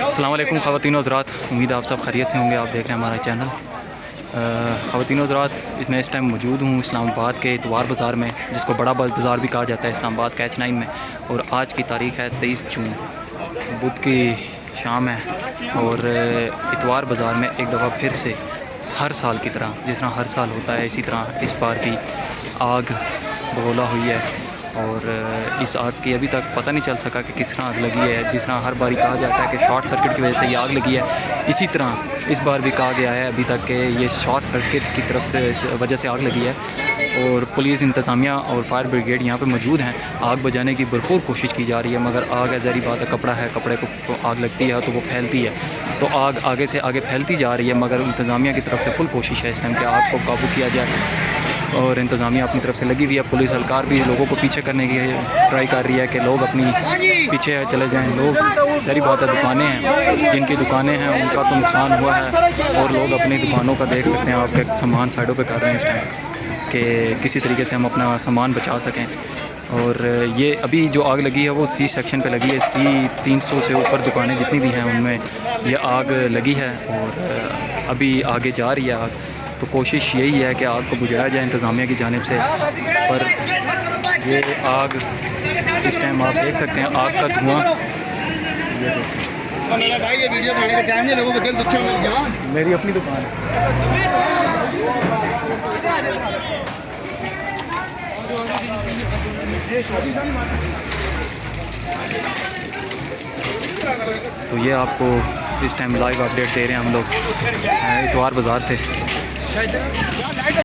अस्सलाम वालेकुम ख़वातीन हज़रात, उम्मीद है आप सब खैरियत से होंगे। आप देख रहे हैं हमारा चैनल। ख़वातीन हज़रात, मैं इस टाइम मौजूद हूँ इस्लामाबाद के इतवार बाज़ार में, जिसको बड़ा बाज़ार भी कहा जाता है इस्लामाबाद कैच 9 में। और आज की तारीख़ है 23 जून, बुध की शाम है। और इतवार बाज़ार में एक दफ़ा फिर से हर साल की तरह, जिस तरह हर साल होता है, इसी तरह इस बार भी आग बगोला हुई है। और इस आग की अभी तक पता नहीं चल सका कि किस तरह आग लगी है। जिस तरह हर बारी कहा जाता है कि शॉर्ट सर्किट की वजह से ये आग लगी है, इसी तरह इस बार भी कहा गया है अभी तक कि ये शॉर्ट सर्किट की तरफ से वजह से आग लगी है। और पुलिस इंतज़ामिया और फायर ब्रिगेड यहाँ पे मौजूद हैं। आग बुझाने की भरपूर कोशिश की जा रही है, मगर आग है, ज़ाहिर बात है, कपड़ा है, कपड़े को आग लगती है तो वो फैलती है। तो आग आगे से आगे फैलती जा रही है, मगर इंतज़ामिया की तरफ से फुल कोशिश है इस टाइम कि आग को काबू किया जाए। और इंतज़ामिया अपनी तरफ से लगी हुई है। पुलिस हल्कार भी लोगों को पीछे करने की ट्राई कर रही है कि लोग अपनी पीछे चले जाएं। लोग, सारी बात है, दुकानें हैं, जिनकी दुकानें हैं उनका तो नुकसान हुआ है। और लोग अपनी दुकानों का देख सकते हैं, आपके सामान साइडों पे कर रहे हैं इस टाइम कि किसी तरीके से हम अपना सामान बचा सकें। और ये अभी जो आग लगी है वो C सेक्शन पे लगी है। C 300 से ऊपर दुकानें जितनी भी हैं उनमें ये आग लगी है। और अभी आगे जा रही है आग। तो कोशिश यही है कि आग को बुझाया जाए इंतज़ामिया की जानिब से। पर ये आग, इस टाइम आप देख सकते हैं आग का धुआं। मेरी अपनी दुकान है। तो ये आपको इस टाइम लाइव अपडेट दे रहे हैं हम लोग इतवार बाज़ार से।